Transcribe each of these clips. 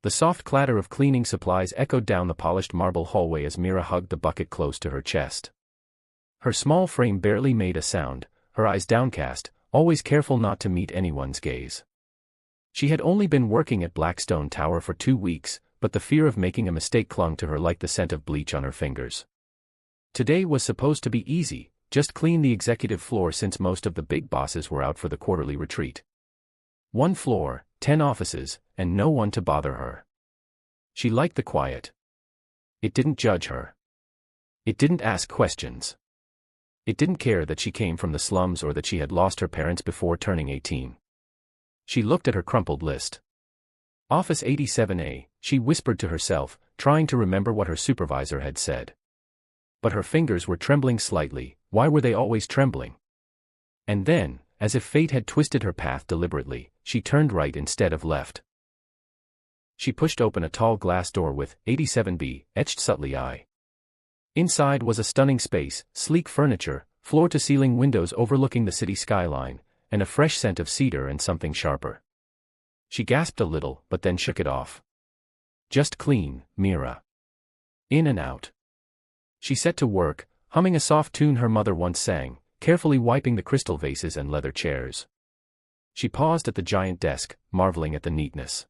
The soft clatter of cleaning supplies echoed down the polished marble hallway as Mira hugged the bucket close to her chest. Her small frame barely made a sound, her eyes downcast, always careful not to meet anyone's gaze. She had only been working at Blackstone Tower for 2 weeks, but the fear of making a mistake clung to her like the scent of bleach on her fingers. Today was supposed to be easy, just clean the executive floor since most of the big bosses were out for the quarterly retreat. 1 floor, 10 offices, and no one to bother her. She liked the quiet. It didn't judge her. It didn't ask questions. It didn't care that she came from the slums or that she had lost her parents before turning 18. She looked at her crumpled list. Office 87A, she whispered to herself, trying to remember what her supervisor had said. But her fingers were trembling slightly. Why were they always trembling? And then, as if fate had twisted her path deliberately, she turned right instead of left. She pushed open a tall glass door with 87B etched subtly I. Inside was a stunning space, sleek furniture, floor-to-ceiling windows overlooking the city skyline, and a fresh scent of cedar and something sharper. She gasped a little, but then shook it off. Just clean, Mira. In and out. She set to work, humming a soft tune her mother once sang, carefully wiping the crystal vases and leather chairs. She paused at the giant desk, marveling at the neatness.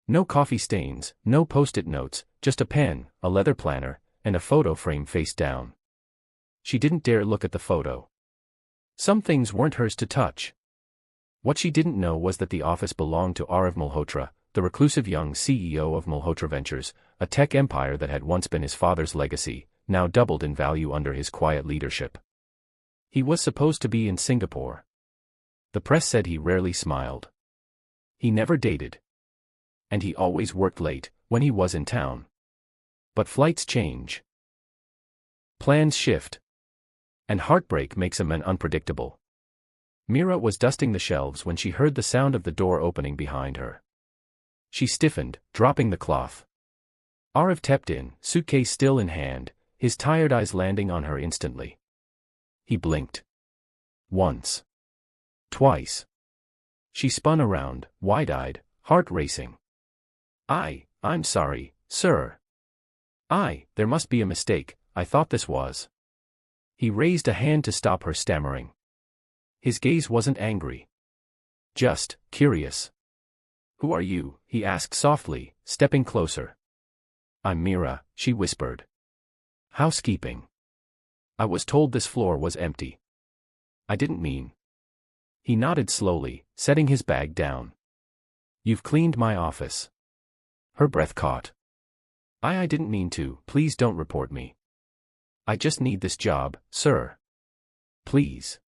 No coffee stains, no post-it notes, just a pen, a leather planner, and a photo frame face down. She didn't dare look at the photo. Some things weren't hers to touch. What she didn't know was that the office belonged to Arav Malhotra, the reclusive young CEO of Malhotra Ventures, a tech empire that had once been his father's legacy, now doubled in value under his quiet leadership. He was supposed to be in Singapore. The press said he rarely smiled. He never dated. And he always worked late, when he was in town. But flights change. Plans shift. And heartbreak makes a man unpredictable. Mira was dusting the shelves when she heard the sound of the door opening behind her. She stiffened, dropping the cloth. Arav stepped in, suitcase still in hand, his tired eyes landing on her instantly. He blinked. Once. Twice. She spun around, wide-eyed, heart racing. I'm sorry, sir. There must be a mistake, I thought this was. He raised a hand to stop her stammering. His gaze wasn't angry. Just curious. Who are you? He asked softly, stepping closer. I'm Mira, she whispered. Housekeeping. I was told this floor was empty. I didn't mean. He nodded slowly, setting his bag down. You've cleaned my office. Her breath caught. I didn't mean to, please don't report me. I just need this job, sir. Please.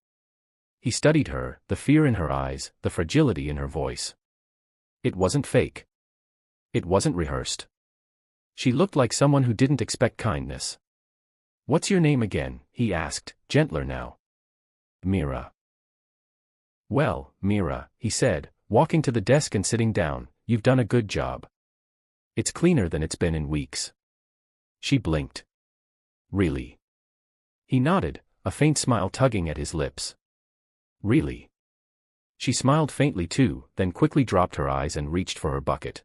He studied her, the fear in her eyes, the fragility in her voice. It wasn't fake. It wasn't rehearsed. She looked like someone who didn't expect kindness. What's your name again? He asked, gentler now. Mira. Well, Mira, he said, walking to the desk and sitting down, you've done a good job. It's cleaner than it's been in weeks. She blinked. Really? He nodded, a faint smile tugging at his lips. Really? She smiled faintly too, then quickly dropped her eyes and reached for her bucket.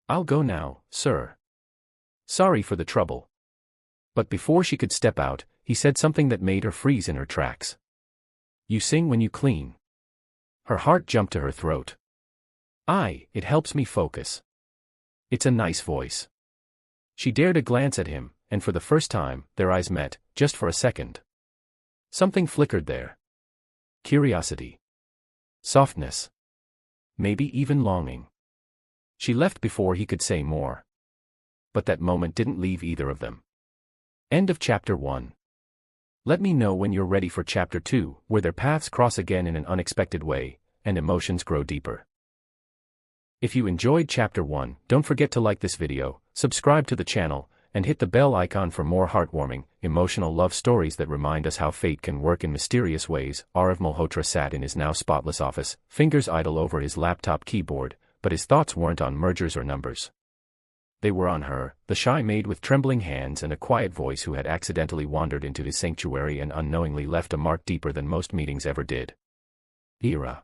I'll go now, sir. Sorry for the trouble. But before she could step out, he said something that made her freeze in her tracks. You sing when you clean. Her heart jumped to her throat. It helps me focus. It's a nice voice. She dared a glance at him, and for the first time, their eyes met, just for a second. Something flickered there. Curiosity. Softness. Maybe even longing. She left before he could say more. But that moment didn't leave either of them. End of Chapter 1. Let me know when you're ready for Chapter 2, where their paths cross again in an unexpected way, and emotions grow deeper. If you enjoyed Chapter 1, don't forget to like this video, subscribe to the channel, and hit the bell icon for more heartwarming, emotional love stories that remind us how fate can work in mysterious ways. Arav Malhotra sat in his now spotless office, fingers idle over his laptop keyboard, but his thoughts weren't on mergers or numbers. They were on her, the shy maid with trembling hands and a quiet voice who had accidentally wandered into his sanctuary and unknowingly left a mark deeper than most meetings ever did. Mira.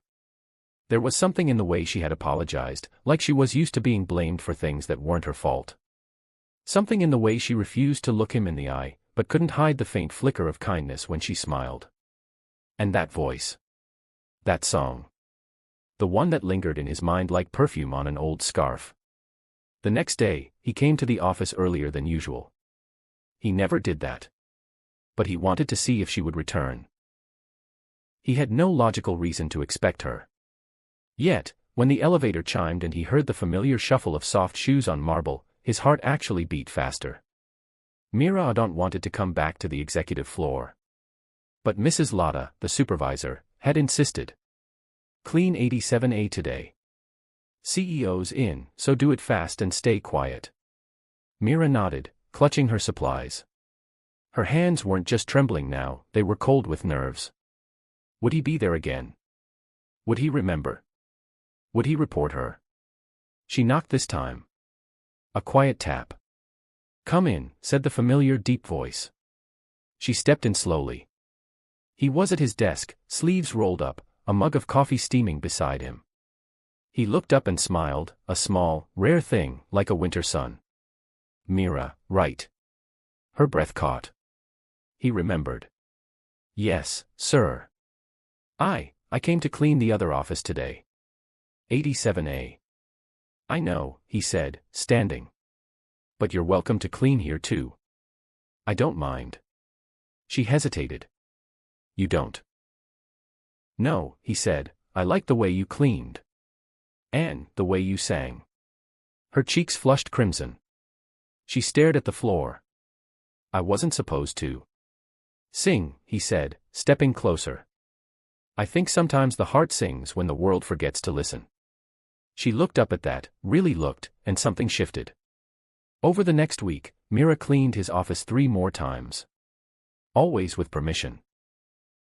There was something in the way she had apologized, like she was used to being blamed for things that weren't her fault. Something in the way she refused to look him in the eye, but couldn't hide the faint flicker of kindness when she smiled. And that voice. That song. The one that lingered in his mind like perfume on an old scarf. The next day, he came to the office earlier than usual. He never did that. But he wanted to see if she would return. He had no logical reason to expect her. Yet, when the elevator chimed and he heard the familiar shuffle of soft shoes on marble, his heart actually beat faster. Mira Adont wanted to come back to the executive floor. But Mrs. Lotta, the supervisor, had insisted. Clean 87A today. CEO's in, so do it fast and stay quiet. Mira nodded, clutching her supplies. Her hands weren't just trembling now, they were cold with nerves. Would he be there again? Would he remember? Would he report her? She knocked this time. A quiet tap. Come in, said the familiar deep voice. She stepped in slowly. He was at his desk, sleeves rolled up, a mug of coffee steaming beside him. He looked up and smiled, a small, rare thing, like a winter sun. Mira, right. Her breath caught. He remembered. Yes, sir. I came to clean the other office today. 87A. I know, he said, standing. But you're welcome to clean here too. I don't mind. She hesitated. You don't? No, he said, I like the way you cleaned. And the way you sang. Her cheeks flushed crimson. She stared at the floor. I wasn't supposed to. Sing, he said, stepping closer. I think sometimes the heart sings when the world forgets to listen. She looked up at that, really looked, and something shifted. Over the next week, Mira cleaned his office 3 more times. Always with permission.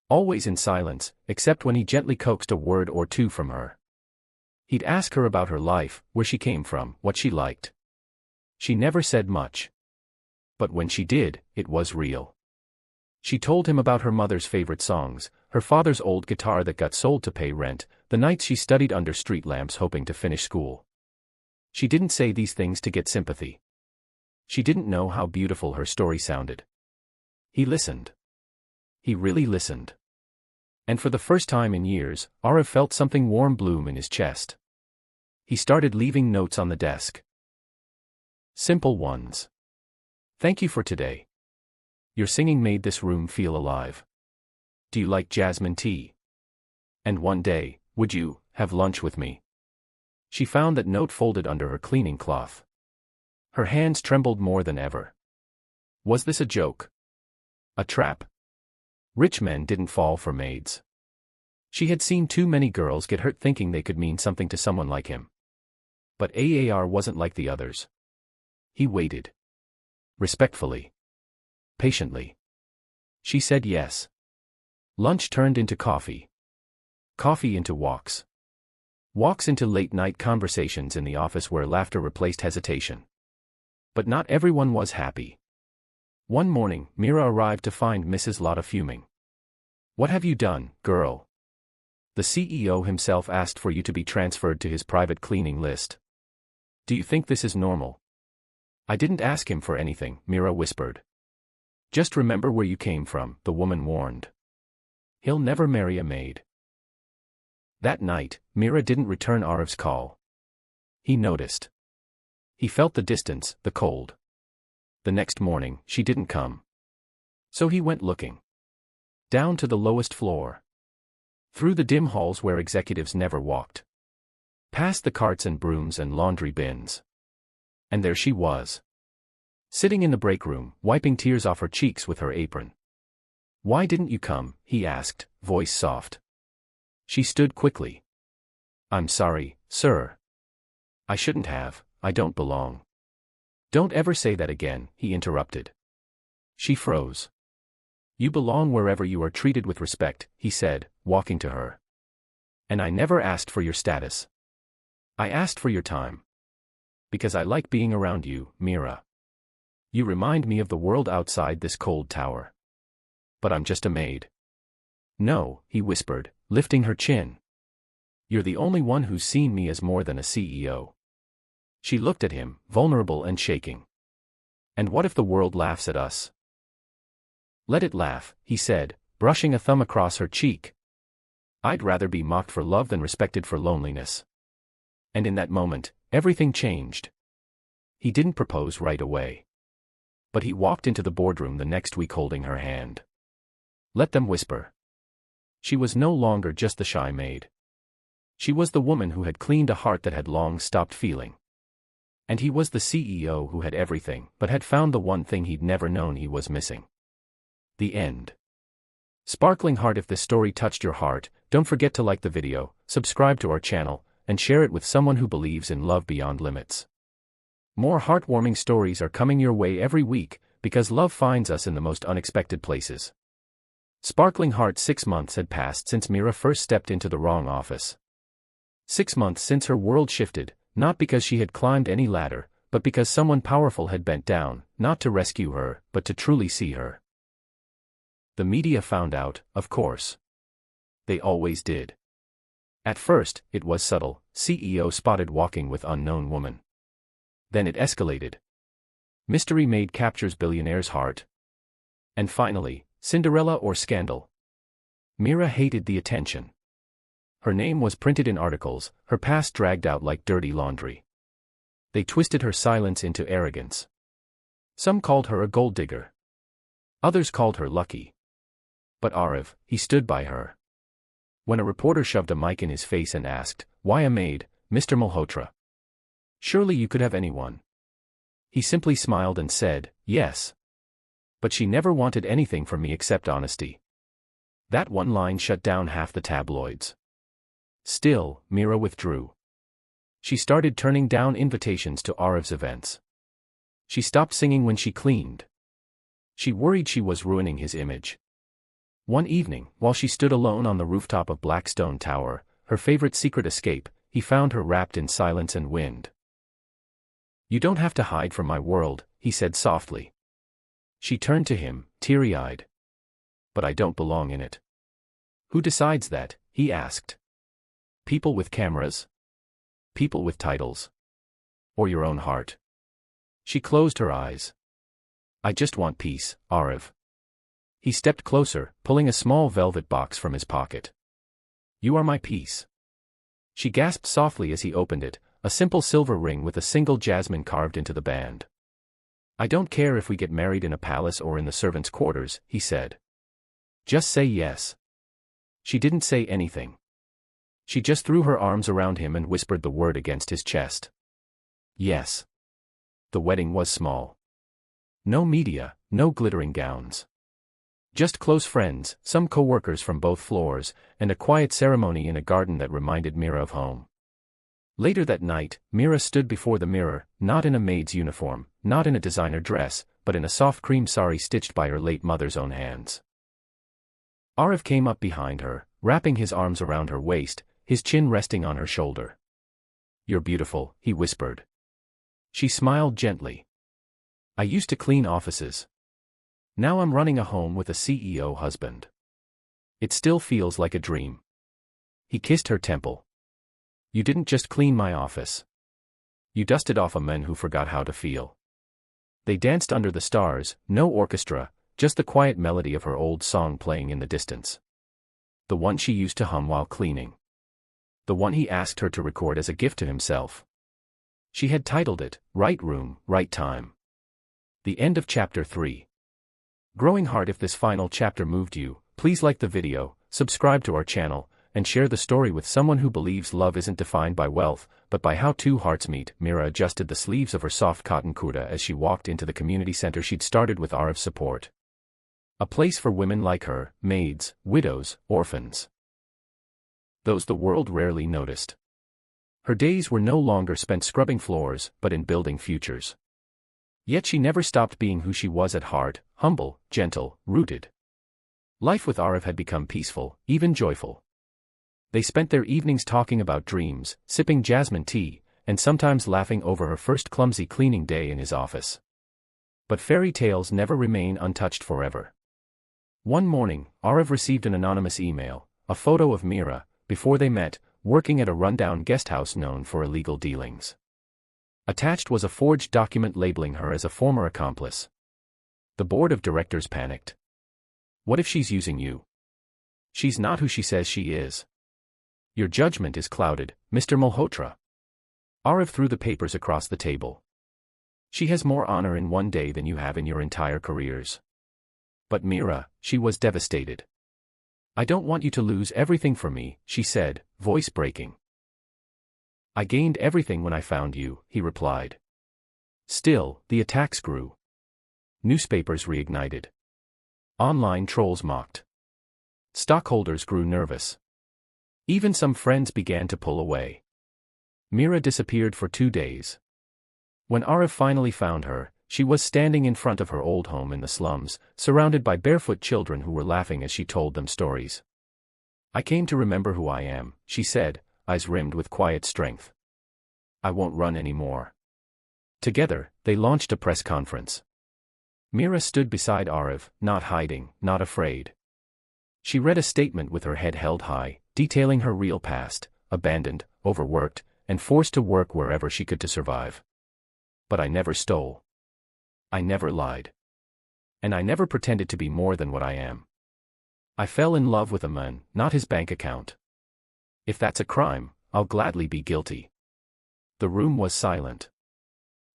Always in silence, except when he gently coaxed a word or two from her. He'd ask her about her life, where she came from, what she liked. She never said much. But when she did, it was real. She told him about her mother's favorite songs, her father's old guitar that got sold to pay rent, the nights she studied under street lamps hoping to finish school. She didn't say these things to get sympathy. She didn't know how beautiful her story sounded. He listened. He really listened. And for the first time in years, Arav felt something warm bloom in his chest. He started leaving notes on the desk. Simple ones. Thank you for today. Your singing made this room feel alive. Do you like jasmine tea? And one day, would you have lunch with me? She found that note folded under her cleaning cloth. Her hands trembled more than ever. Was this a joke? A trap? Rich men didn't fall for maids. She had seen too many girls get hurt thinking they could mean something to someone like him. But Aar wasn't like the others. He waited. Respectfully. Patiently. She said yes. Lunch turned into coffee. Coffee into walks. Walks into late-night conversations in the office where laughter replaced hesitation. But not everyone was happy. One morning, Mira arrived to find Mrs. Lotta fuming. What have you done, girl? The CEO himself asked for you to be transferred to his private cleaning list. Do you think this is normal? I didn't ask him for anything, Mira whispered. Just remember where you came from, the woman warned. He'll never marry a maid. That night, Mira didn't return Arav's call. He noticed. He felt the distance, the cold. The next morning, she didn't come. So he went looking. Down to the lowest floor. Through the dim halls where executives never walked. Past the carts and brooms and laundry bins. And there she was. Sitting in the break room, wiping tears off her cheeks with her apron. Why didn't you come? He asked, voice soft. She stood quickly. I'm sorry, sir. I shouldn't have, I don't belong. Don't ever say that again, he interrupted. She froze. You belong wherever you are treated with respect, he said, walking to her. And I never asked for your status. I asked for your time. Because I like being around you, Mira. You remind me of the world outside this cold tower. But I'm just a maid. No, he whispered, lifting her chin. You're the only one who's seen me as more than a CEO. She looked at him, vulnerable and shaking. And what if the world laughs at us? Let it laugh, he said, brushing a thumb across her cheek. I'd rather be mocked for love than respected for loneliness. And in that moment, everything changed. He didn't propose right away. But he walked into the boardroom the next week holding her hand. Let them whisper. She was no longer just the shy maid. She was the woman who had cleaned a heart that had long stopped feeling. And he was the CEO who had everything but had found the one thing he'd never known he was missing. The end. Sparkling heart, if this story touched your heart, don't forget to like the video, subscribe to our channel, and share it with someone who believes in love beyond limits. More heartwarming stories are coming your way every week, because love finds us in the most unexpected places. Sparkling heart. 6 months had passed since Mira first stepped into the wrong office. 6 months since her world shifted, not because she had climbed any ladder, but because someone powerful had bent down, not to rescue her, but to truly see her. The media found out, of course. They always did. At first, it was subtle, CEO spotted walking with unknown woman. Then it escalated. Mystery maid captures billionaire's heart. And finally, Cinderella or scandal. Mira hated the attention. Her name was printed in articles, her past dragged out like dirty laundry. They twisted her silence into arrogance. Some called her a gold digger. Others called her lucky. But Arav, he stood by her. When a reporter shoved a mic in his face and asked, "Why a maid, Mr. Malhotra? Surely you could have anyone." He simply smiled and said, "Yes. But she never wanted anything from me except honesty." That one line shut down half the tabloids. Still, Mira withdrew. She started turning down invitations to Arav's events. She stopped singing when she cleaned. She worried she was ruining his image. One evening, while she stood alone on the rooftop of Blackstone Tower, her favorite secret escape, he found her wrapped in silence and wind. "You don't have to hide from my world," he said softly. She turned to him, teary-eyed. "But I don't belong in it." "Who decides that?" he asked. "People with cameras? People with titles? Or your own heart?" She closed her eyes. "I just want peace, Arav." He stepped closer, pulling a small velvet box from his pocket. "You are my peace." She gasped softly as he opened it, a simple silver ring with a single jasmine carved into the band. "I don't care if we get married in a palace or in the servants' quarters," he said. "Just say yes." She didn't say anything. She just threw her arms around him and whispered the word against his chest. Yes. The wedding was small. No media, no glittering gowns. Just close friends, some co-workers from both floors, and a quiet ceremony in a garden that reminded Mira of home. Later that night, Mira stood before the mirror, not in a maid's uniform, not in a designer dress, but in a soft cream sari stitched by her late mother's own hands. Arav came up behind her, wrapping his arms around her waist, his chin resting on her shoulder. "You're beautiful," he whispered. She smiled gently. "I used to clean offices. Now I'm running a home with a CEO husband. It still feels like a dream." He kissed her temple. "You didn't just clean my office. You dusted off a man who forgot how to feel." They danced under the stars, no orchestra, just the quiet melody of her old song playing in the distance. The one she used to hum while cleaning. The one he asked her to record as a gift to himself. She had titled it, Right Room, Right Time. The end of Chapter 3. Growing Heart. If this final chapter moved you, please like the video, subscribe to our channel, and share the story with someone who believes love isn't defined by wealth, but by how two hearts meet. Mira adjusted the sleeves of her soft cotton kurta as she walked into the community center she'd started with Arav's support. A place for women like her, maids, widows, orphans. Those the world rarely noticed. Her days were no longer spent scrubbing floors, but in building futures. Yet she never stopped being who she was at heart, humble, gentle, rooted. Life with Arav had become peaceful, even joyful. They spent their evenings talking about dreams, sipping jasmine tea, and sometimes laughing over her first clumsy cleaning day in his office. But fairy tales never remain untouched forever. One morning, Arav received an anonymous email, a photo of Mira. Before they met, working at a rundown guesthouse known for illegal dealings. Attached was a forged document labeling her as a former accomplice. The board of directors panicked. What if she's using you? She's not who she says she is. Your judgment is clouded, Mr. Malhotra. Arav threw the papers across the table. She has more honor in one day than you have in your entire careers. But Mira, she was devastated. I don't want you to lose everything for me, she said, voice breaking. I gained everything when I found you, he replied. Still, the attacks grew. Newspapers reignited. Online trolls mocked. Stockholders grew nervous. Even some friends began to pull away. Mira disappeared for 2 days. When Arav finally found her, she was standing in front of her old home in the slums, surrounded by barefoot children who were laughing as she told them stories. I came to remember who I am, she said, eyes rimmed with quiet strength. I won't run anymore. Together, they launched a press conference. Mira stood beside Arav, not hiding, not afraid. She read a statement with her head held high, detailing her real past, abandoned, overworked, and forced to work wherever she could to survive. But I never stole. I never lied. And I never pretended to be more than what I am. I fell in love with a man, not his bank account. If that's a crime, I'll gladly be guilty. The room was silent.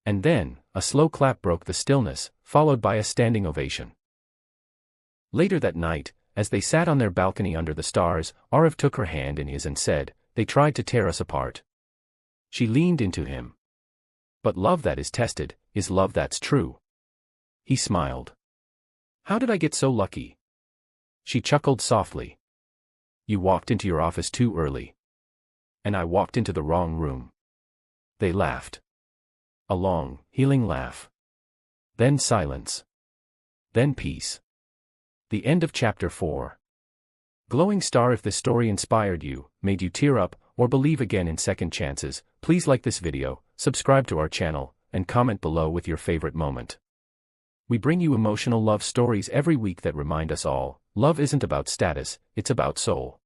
And then, a slow clap broke the stillness, followed by a standing ovation. Later that night, as they sat on their balcony under the stars, Arav took her hand in his and said, "They tried to tear us apart." She leaned into him. "But love that is tested, is love that's true." He smiled. "How did I get so lucky?" She chuckled softly. "You walked into your office too early. And I walked into the wrong room." They laughed. A long, healing laugh. Then silence. Then peace. The end of chapter 4. Glowing star, if this story inspired you, made you tear up, or believe again in second chances, please like this video, subscribe to our channel, and comment below with your favorite moment. We bring you emotional love stories every week that remind us all, love isn't about status, it's about soul.